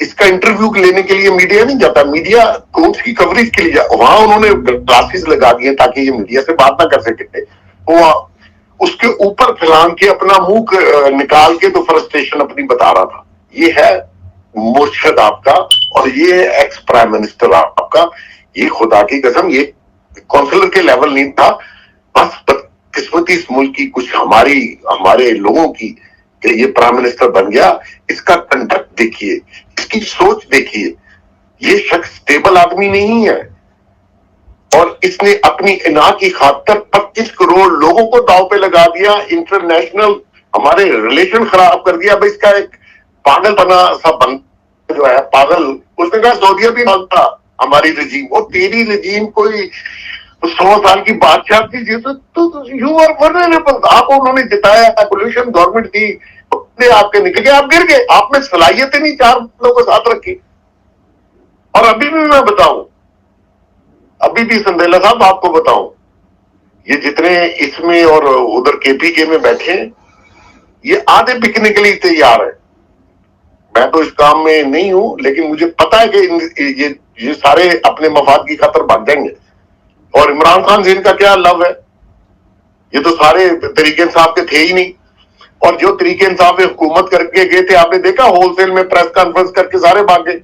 اس کا انٹرویو لینے کے لیے میڈیا نہیں جاتا, میڈیا کورٹس کی کوریج کے لیے وہاں انہوں نے کلاسز لگا دیے تاکہ یہ میڈیا سے بات نہ کر سکتے. وہ اس کے اوپر پھیلان کے اپنا منہ نکال کے تو فرسٹریشن اپنی بتا رہا تھا. یہ ہے مرشد آپ کا اور یہ ایکس پرائم منسٹر آپ کا. یہ خدا کی قسم یہ کونسلر کے لیول نہیں تھا, بس قسمتی اس ملک کی کچھ ہمارے لوگوں کی کہ یہ پرائم منسٹر بن گیا. اس کا کنڈکٹ دیکھیے, اس کی سوچ دیکھیے, یہ شخص اسٹیبل آدمی نہیں ہے اور اس نے اپنی انا کی خاطر 25 کروڑ لوگوں کو داؤ پہ لگا دیا, انٹرنیشنل ہمارے ریلیشن خراب کر دیا. بھائی اس کا ایک پاگل بنا سا بن جو ہے پاگل, اس نے کہا سعودیہ بھی مانگتا ہماری رجیم, اور تیری رجیم کوئی 100 سال کی بادشاہ تھی تو یو آر ورنریبل. آپ انہوں نے جتایا, ایبولیوشن گورنمنٹ تھی, آپ کے نکل گئے, آپ گر گئے, آپ میں صلاحیتیں نہیں 4 بندوں کو ساتھ رکھی. اور ابھی بھی میں بتاؤں, ابھی بھی سندیلا صاحب آپ کو بتاؤں, یہ جتنے اس میں اور ادھر کے پی کے میں بیٹھے ہیں یہ آدھے بکنے کے لیے تیار ہے. میں تو اس کام میں نہیں ہوں لیکن مجھے پتا ہے کہ یہ سارے اپنے مفاد کی خاطر بھاگ جائیں گے. اور عمران خان سے ان کا کیا لو ہے, یہ تو سارے طریقے انصاف کے تھے ہی نہیں. اور جو طریقے انصاف حکومت کر کے گئے تھے آپ نے دیکھا ہول سیل میں پریس کانفرنس کر کے سارے بھاگ گئے.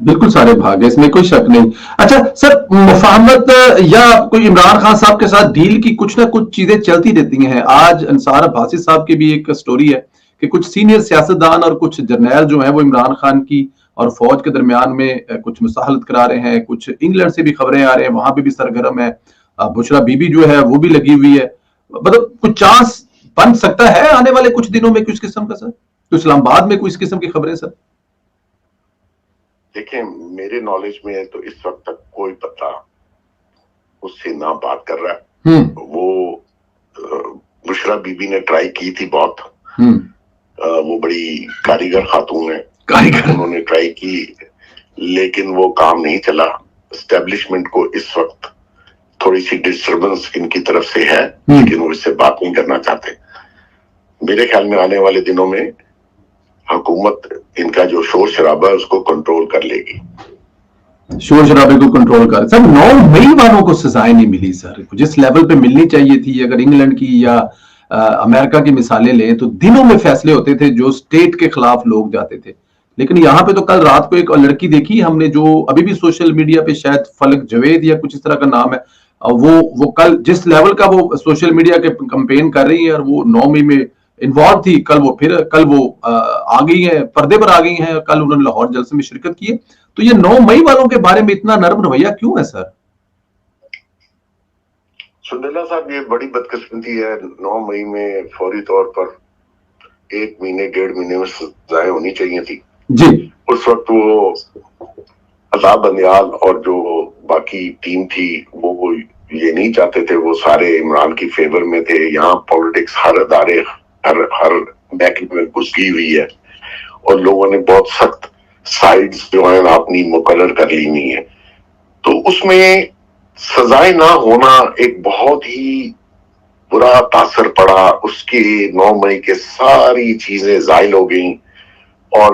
بالکل سارے بھاگے, اس میں کوئی شک نہیں. اچھا سر, مفاہمت یا کوئی عمران خان صاحب کے ساتھ ڈیل کی کچھ نہ کچھ چیزیں چلتی رہتی ہیں. آج انصار عباسی صاحب کی بھی ایک سٹوری ہے کہ کچھ سینئر سیاستدان اور کچھ جرنیل جو ہیں وہ عمران خان کی اور فوج کے درمیان میں کچھ مصالحت کرا رہے ہیں. کچھ انگلینڈ سے بھی خبریں آ رہے ہیں, وہاں پہ بھی سرگرم ہے. بشرا بی بی جو ہے وہ بھی لگی ہوئی ہے. مطلب کچھ چانس بن سکتا ہے آنے والے کچھ دنوں میں کچھ قسم کا سر, تو اسلام آباد میں کچھ قسم کی خبریں سر؟ دیکھیں میرے نالج میں تو اس وقت تک کوئی بندہ اس سے نہ بات کر رہا ہے. وہ بشرا بی بی نے ٹرائی کی تھی بہت, وہ بڑی کاریگر خاتون ہے, انہوں نے ٹرائی کی لیکن وہ کام نہیں چلا. اسٹیبلشمنٹ کو اس وقت تھوڑی سی ڈسٹربنس ان کی طرف سے ہے لیکن وہ اس سے بات نہیں کرنا چاہتے. میرے خیال میں آنے والے دنوں میں حکومت ان کا جو شور شرابہ ہے اس کو کنٹرول کر لے گی. شور شرابے کو کنٹرول کر سر. 9 مئی والوں کو سزائیں نہیں ملی سر جس لیول پہ ملنی چاہیے تھی. اگر انگلینڈ کی یا امریکہ کی مثالیں لیں تو دنوں میں فیصلے ہوتے تھے جو سٹیٹ کے خلاف لوگ جاتے تھے. لیکن یہاں پہ تو کل رات کو ایک لڑکی دیکھی ہم نے جو ابھی بھی سوشل میڈیا پہ شاید فلک جوید یا کچھ اس طرح کا نام ہے, وہ کل جس لیول کا وہ سوشل میڈیا کے کمپین کر رہی ہے اور وہ 9 مئی میں انوالو تھی, کل وہ آ گئی ہیں, پردے پر آ گئی ہیں. کل انہوں نے لاہور جلسے میں شرکت کی ہے. تو یہ 9 مئی والوں کے بارے میں اتنا نرم رویہ کیوں ہے سر؟ سندیلا صاحب یہ بڑی بدقسمتی ہے. 9 مئی میں فوری طور پر 1 مہینے 1.5 مہینے میں سزائیں ہونی چاہیے تھی جی. اس وقت وہ عذاب بندیال اور جو باقی ٹیم تھی وہ یہ نہیں چاہتے تھے, وہ سارے عمران کی فیور میں تھے. یہاں پولیٹکس ہر ادارے ہر بیک میں گھسی ہوئی ہے اور لوگوں نے بہت سخت سائیڈز جو ہیں اپنی مقرر کر لی ہوئی ہیں. تو اس میں سزائیں نہ ہونا ایک بہت ہی برا تاثر پڑا. اس کی 9 مئی کے ساری چیزیں زائل ہو گئیں اور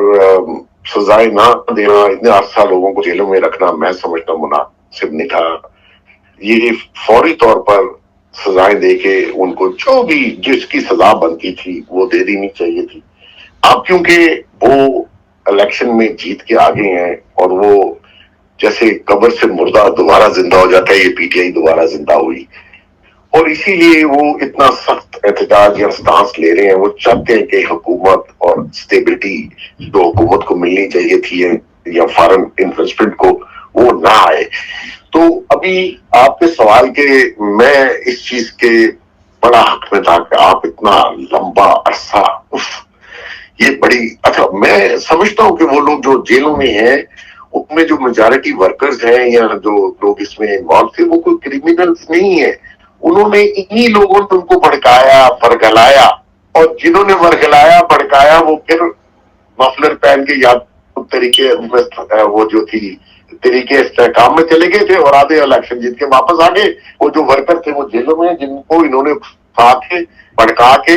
سزائیں نہ دینا, اتنے عرصہ لوگوں کو جیلوں میں رکھنا میں سمجھتا مناسب نہیں تھا. یہ فوری طور پر سزائیں دے کے ان کو جو بھی جس کی سزا بنتی تھی وہ دے دینی چاہیے تھی. اب کیونکہ وہ الیکشن میں جیت کے آگے ہیں اور وہ جیسے قبر سے مردہ دوبارہ زندہ ہو جاتا ہے, یہ پی ٹی آئی دوبارہ زندہ ہوئی اور اسی لیے وہ اتنا سخت احتجاج یا سٹانس لے رہے ہیں. وہ چاہتے ہیں کہ حکومت اور اسٹیبلٹی جو حکومت کو ملنی چاہیے تھی یا فارن انویسٹمنٹ کو وہ نہ آئے. تو ابھی آپ کے سوال کے میں اس چیز کے بڑا حق میں تھا کہ آپ اتنا لمبا عرصہ یہ بڑی اچھا میں سمجھتا ہوں کہ وہ لوگ جو جیلوں میں ہیں ان میں جو میجارٹی ورکرز ہیں یا جو لوگ اس میں انوالو تھے وہ کوئی کریمنلز نہیں ہے. انہوں نے انہی لوگوں نے ان کو بھڑکایا ورگلایا اور جنہوں نے ورگلایا بھڑکایا وہ پھر مفلر پہن کے یا طریقے وہ جو تھی طریقے استحکام میں چلے گئے تھے اور آدھے الیکشن جیت کے واپس آ گئے. وہ جو ورکر تھے وہ جیلوں میں جن کو انہوں نے پھا کے بھڑکا کے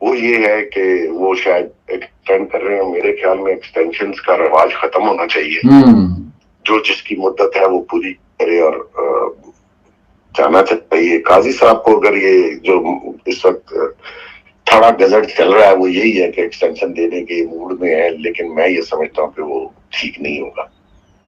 وہ یہ ہے کہ وہ شاید ایکسٹینڈ کر رہے ہیں. میرے خیال میں ایکسٹینشنز کا رواج ختم ہونا چاہیے. جو جس کی مدت ہے وہ پوری کرے اور جانا چاہیے. قاضی صاحب کو اگر یہ جو اس وقت تھوڑا گزٹ چل رہا ہے وہ یہی ہے کہ ایکسٹینشن دینے کے موڈ میں ہے, لیکن میں یہ سمجھتا ہوں کہ وہ ٹھیک نہیں ہوگا.